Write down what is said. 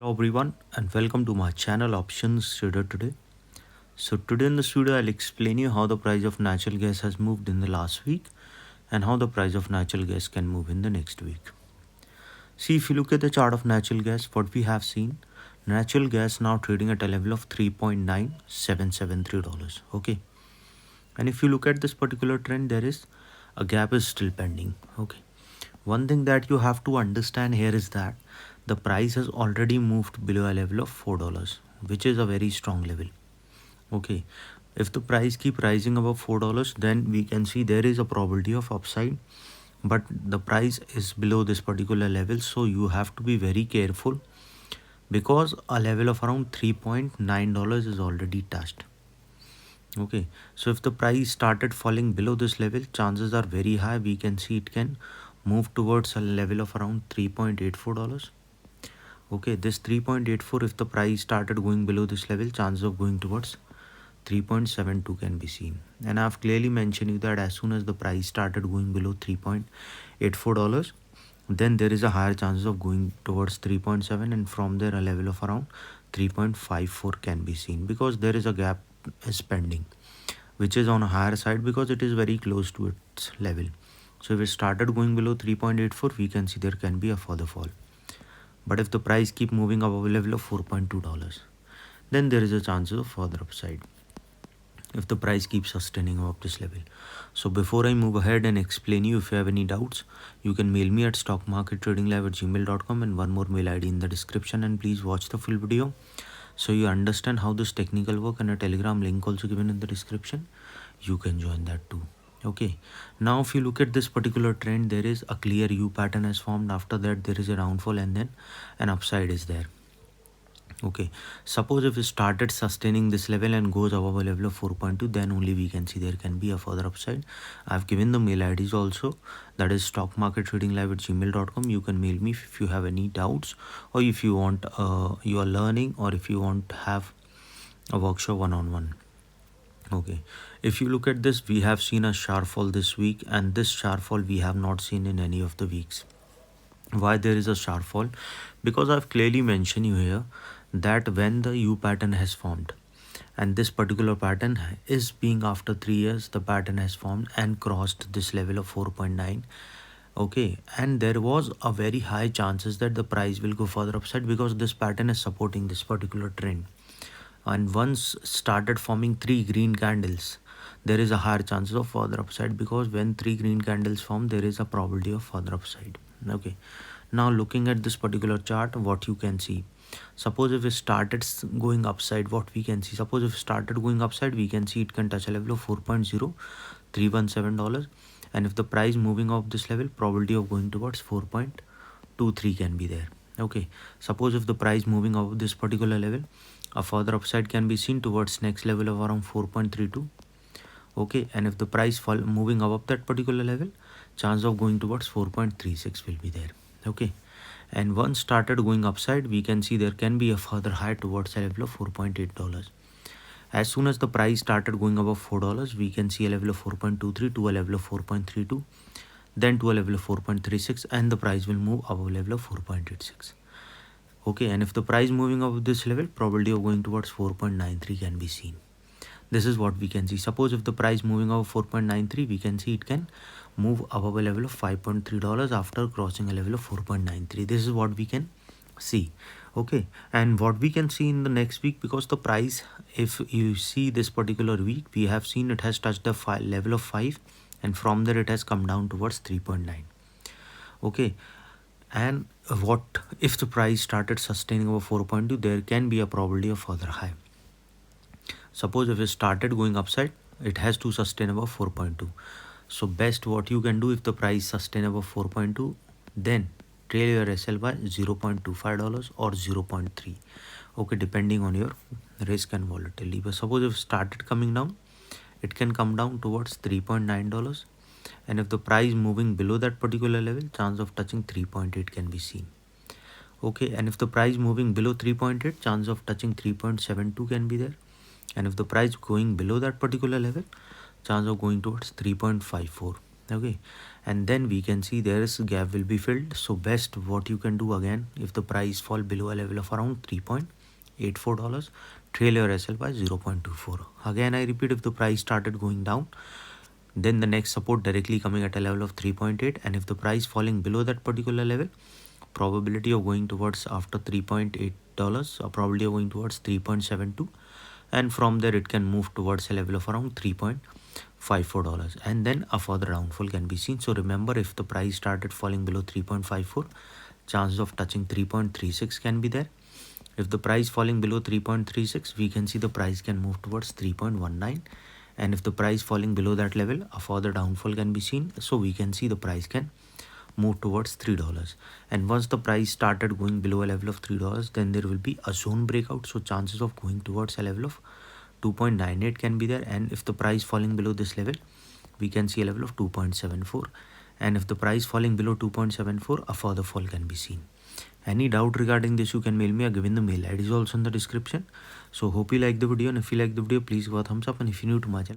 Hello everyone and welcome to my channel Options Trader Today. So today in this video I'll explain you how the price of natural gas has moved in the last week and how the price of natural gas can move in the next week. See, if you look at the chart of natural gas, what we have seen, natural gas now trading at a level of $3.9773. Okay. And if you look at this particular trend, there is a gap is still pending. Okay. One thing that you have to understand here is that the price has already moved below a level of $4, which is a very strong level. Okay, if the price keep rising above $4, then we can see there is a probability of upside, but the price is below this particular level, so you have to be very careful because a level of around $3.9 is already touched. Okay, so if the price started falling below this level, chances are very high we can see it can move towards a level of around $3.84. Okay, this 3.84, if the price started going below this level, chances of going towards 3.72 can be seen. And I've clearly mentioned you that as soon as the price started going below $3.84, then there is a higher chances of going towards 3.7, and from there a level of around 3.54 can be seen because there is a gap is pending, which is on a higher side because it is very close to its level. So if it started going below 3.84, we can see there can be a further fall. But if the price keep moving above a level of $4.2, then there is a chance of further upside if the price keeps sustaining above this level. So before I move ahead and explain you, if you have any doubts, you can mail me at stockmarkettradinglive@gmail.com, and one more mail ID in the description, and please watch the full video so you understand how this technical work, and a Telegram link also given in the description. You can join that too. Okay, now if you look at this particular trend, there is a clear U pattern has formed. After that there is a downfall and then an upside is there. Okay, suppose if it started sustaining this level and goes above a level of 4.2, then only we can see there can be a further upside. I've given the mail IDs also, that is stockmarkettradinglive@gmail.com. You can mail me if you have any doubts, or if you want you are learning, or if you want to have a workshop one-on-one. Okay, if you look at this, we have seen a sharp fall this week, and this sharp fall we have not seen in any of the weeks. Why there is a sharp fall? Because I've clearly mentioned you here that when the U pattern has formed, and this particular pattern is being after 3 years, the pattern has formed and crossed this level of 4.9. Okay, and there was a very high chances that the price will go further upside because this pattern is supporting this particular trend, and once started forming 3 green candles, there is a higher chances of further upside because when 3 green candles form, there is a probability of further upside. Okay, now looking at this particular chart, what you can see, suppose if it started going upside, what we can see, suppose if it started going upside, we can see it can touch a level of $4.0317, and if the price moving off this level, probability of going towards 4.23 can be there. Okay, suppose if the price moving off this particular level, a further upside can be seen towards next level of around 4.32. Okay, and if the price fall moving above that particular level, chance of going towards 4.36 will be there. Okay, and once started going upside, we can see there can be a further high towards a level of $4.8. As soon as the price started going above $4, we can see a level of 4.23 to a level of 4.32, then to a level of 4.36, and the price will move above level of 4.86. Okay, and if the price moving above this level, probability of going towards 4.93 can be seen. This is what we can see. Suppose if the price moving above 4.93, we can see it can move above a level of $5.3 after crossing a level of 4.93. This is what we can see. Okay, and what we can see in the next week, because the price, if you see this particular week, we have seen it has touched the level of 5, and from there it has come down towards 3.9. Okay, and what if the price started sustaining over 4.2, there can be a probability of further high. Suppose if it started going upside, it has to sustain above 4.2. So best what you can do, if the price sustain above 4.2, then trail your SL by $0.25 or 0.3. Okay, depending on your risk and volatility. But suppose if it started coming down, it can come down towards $3.9, and if the price moving below that particular level, chance of touching 3.8 can be seen. Okay, and if the price moving below 3.8, chance of touching 3.72 can be there, and if the price going below that particular level, chance of going towards 3.54. Okay, and then we can see there is gap will be filled. So best what you can do again, if the price fall below a level of around $3.84, trail your SL by 0.24. Again I repeat, if the price started going down, then the next support directly coming at a level of 3.8, and if the price falling below that particular level, probability of going towards after $3.8, or probability of going towards 3.72, and from there it can move towards a level of around $3.54, and then a further downfall can be seen. So remember, if the price started falling below 3.54, chances of touching 3.36 can be there. If the price falling below 3.36, we can see the price can move towards 3.19, and if the price falling below that level, a further downfall can be seen. So we can see the price can move towards $3, and once the price started going below a level of $3, then there will be a zone breakout. So chances of going towards a level of 2.98 can be there, and if the price falling below this level, we can see a level of 2.74, and if the price falling below 2.74, a further fall can be seen. Any doubt regarding this, you can mail me, or given the mail ID is also in the description. So hope you like the video, and if you like the video, please give a thumbs up, and if you're new to my channel,